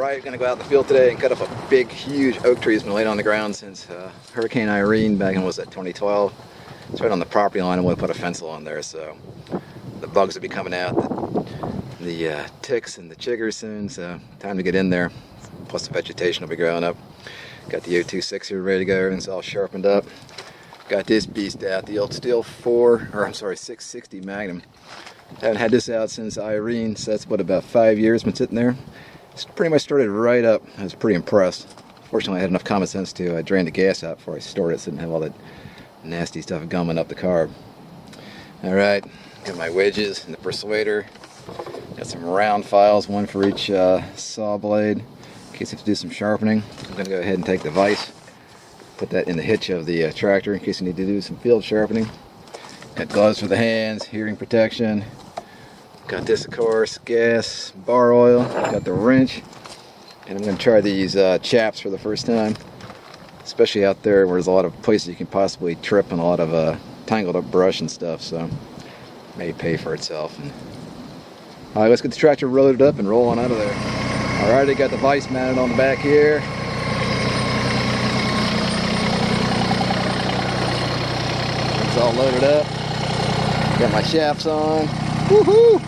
Alright, gonna go out in the field today and cut up a big, huge oak tree that's been laid on the ground since Hurricane Irene back in, what was that, 2012? It's right on the property line. I want to put a fence along there, so the bugs will be coming out, the ticks and the chiggers soon, so time to get in there. Plus the vegetation will be growing up. Got the 026 here ready to go, everything's all sharpened up. Got this beast out, the old Stihl 660 Magnum. Haven't had this out since Irene, so that's what, about 5 years been sitting there. It's pretty much started right up. I was pretty impressed. Fortunately, I had enough common sense to drain the gas out before I stored it so I didn't have all that nasty stuff gumming up the carb. Alright, got my wedges and the persuader. Got some round files, one for each saw blade, in case I have to do some sharpening. I'm going to go ahead and take the vise, put that in the hitch of the tractor in case I need to do some field sharpening. Got gloves for the hands, hearing protection. Got this, of course, gas, bar oil. Got the wrench. And I'm going to try these chaps for the first time. Especially out there where there's a lot of places you can possibly trip and a lot of tangled up brush and stuff. So, may pay for itself. Alright, let's get the tractor loaded up and roll on out of there. Alright, I got the vise mounted on the back here. It's all loaded up. Got my shafts on. Woohoo!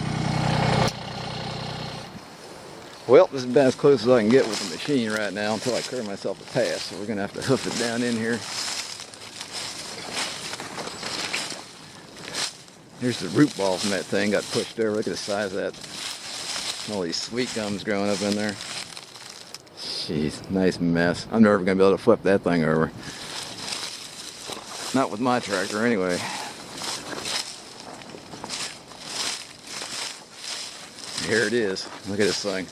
Well, this is about as close as I can get with the machine right now until I clear myself a path. So we're going to have to hoof it down in here. Here's the root ball from that thing. Got pushed over. Look at the size of that. All these sweet gums growing up in there. Jeez, nice mess. I'm never going to be able to flip that thing over. Not with my tractor anyway. Here it is. Look at this thing.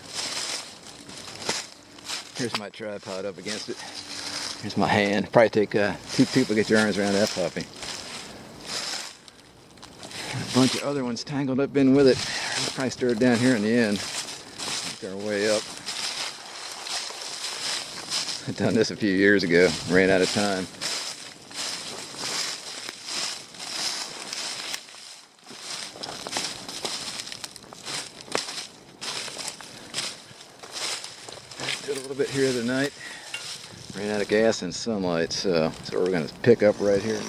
Here's my tripod up against it. Here's my hand. Probably take 2 people to get your arms around that puppy. A bunch of other ones tangled up in with it. We'll probably stir it down here in the end. Work our way up. I've done this a few years ago. Ran out of time. Did a little bit here the night. Ran out of gas and sunlight, so we're going to pick up right here.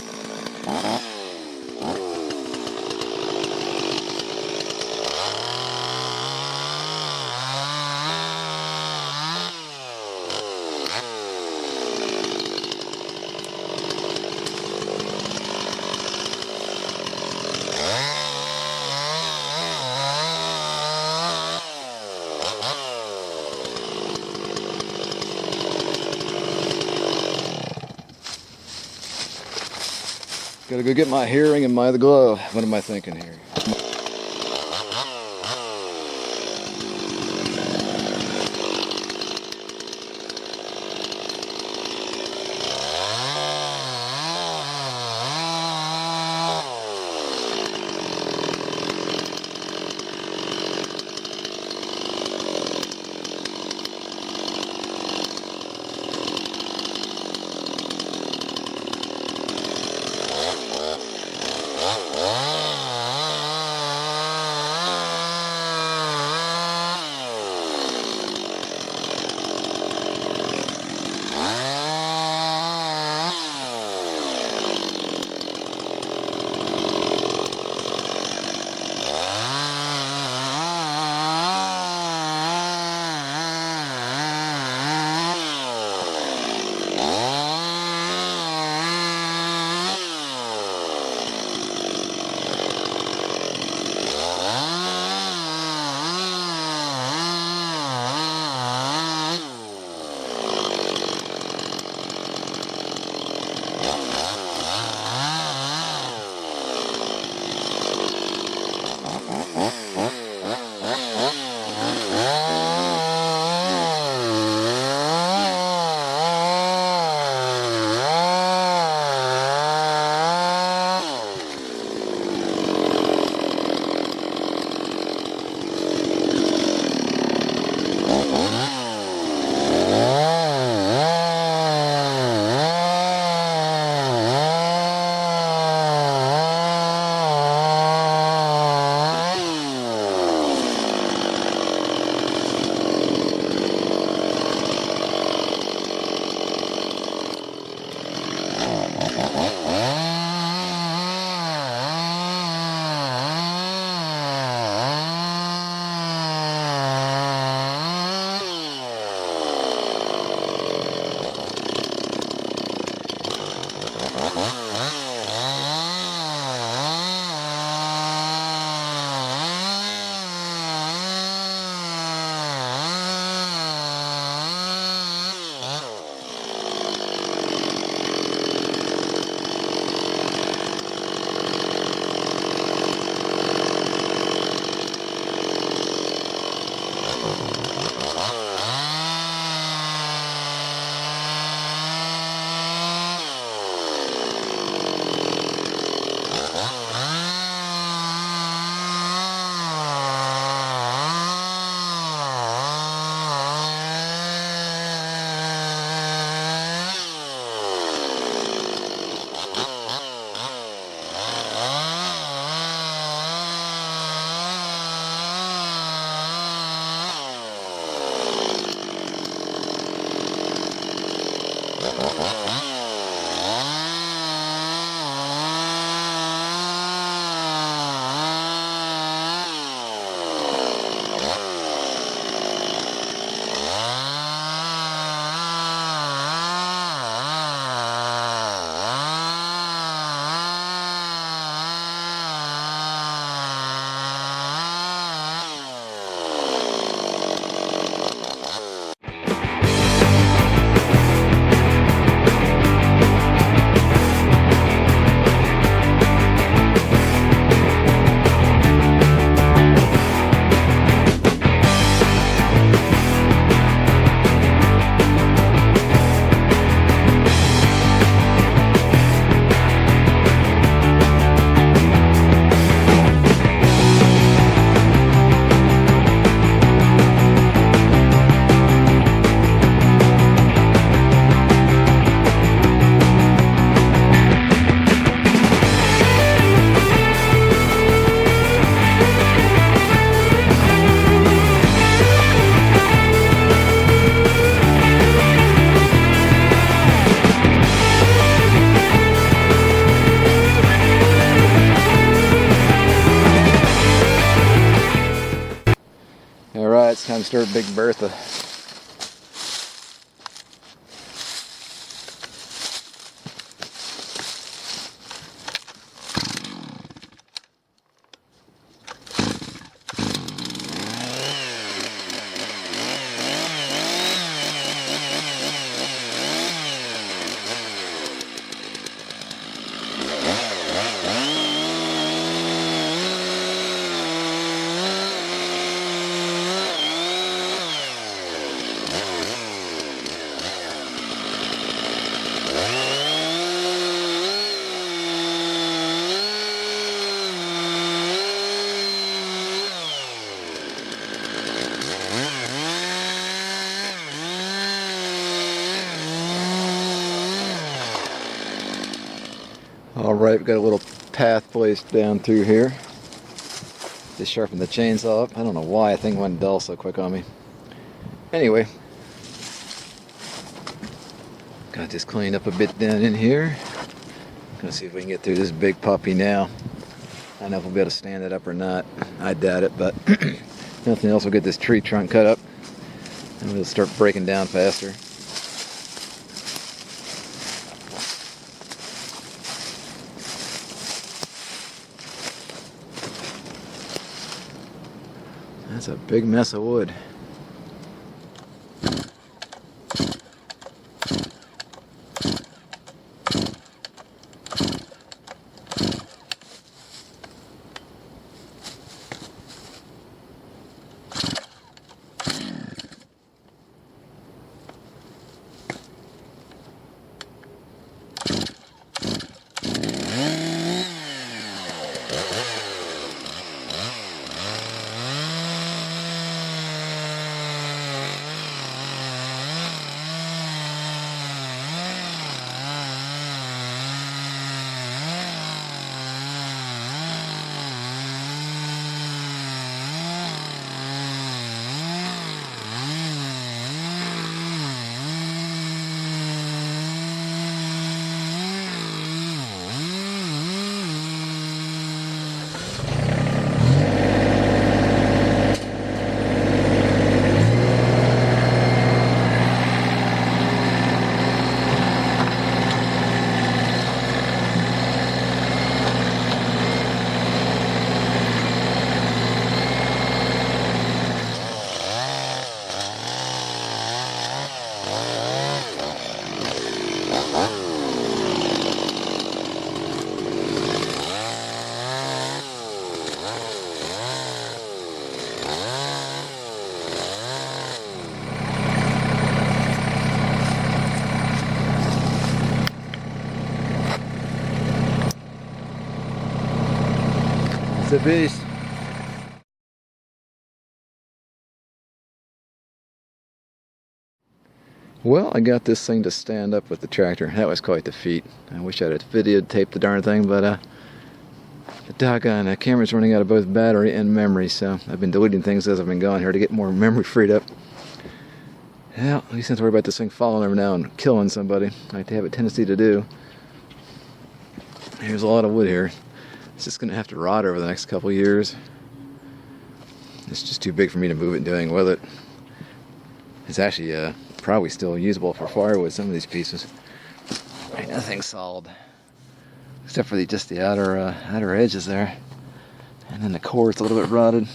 Gotta go get my hearing and my other glove. What am I thinking here? time to start Big Bertha. Alright, we've got a little path placed down through here. Just sharpened the chainsaw up. I don't know why, I think it went dull so quick on me. Anyway, got this cleaned up a bit down in here. Gonna see if we can get through this big puppy now. I don't know if we'll be able to stand it up or not. I doubt it, but nothing else will get this tree trunk cut up and we'll start breaking down faster. That's a big mess of wood. It's a beast. Well, I got this thing to stand up with the tractor. That was quite the feat. I wish I had videotaped the darn thing, but the doggone camera's running out of both battery and memory, so I've been deleting things as I've been going here to get more memory freed up. Well, at least I don't have to worry about this thing falling over now and killing somebody, like they have a tendency to do. Here's a lot of wood here. It's just going to have to rot over the next couple years. It's just too big for me to move it and do anything with it. It's actually probably still usable for firewood, some of these pieces. Ain't nothing solid. Except for just the outer edges there. And then the core is a little bit rotted.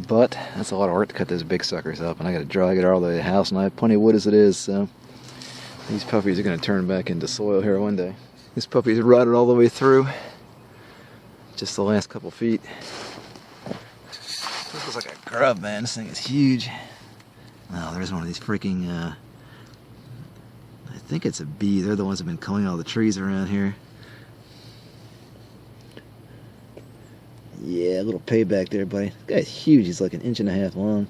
But that's a lot of work to cut those big suckers up. And I got to drag it all the way to the house, and I have plenty of wood as it is, so these puppies are going to turn back into soil here one day. This puppy's rotted all the way through. Just the last couple feet. This looks like a grub, man. This thing is huge. Oh, there's one of these freaking, I think it's a bee. They're the ones that have been culling all the trees around here. Yeah, a little payback there, buddy. This guy's huge. He's like 1.5 inches long.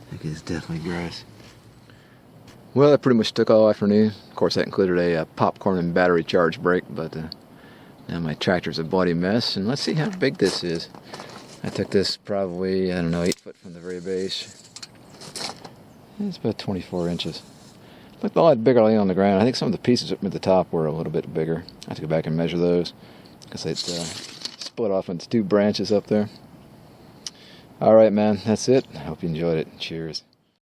I think it's definitely gross. Well, that pretty much took all afternoon. Of course, that included a popcorn and battery charge break, but now my tractor's a bloody mess. And let's see how big this is. I took this probably, I don't know, 8 foot from the very base. It's about 24 inches. Looked a lot bigger laying on the ground. I think some of the pieces at the top were a little bit bigger. I have to go back and measure those because it's split off into 2 branches up there. Alright, man, that's it. I hope you enjoyed it. Cheers.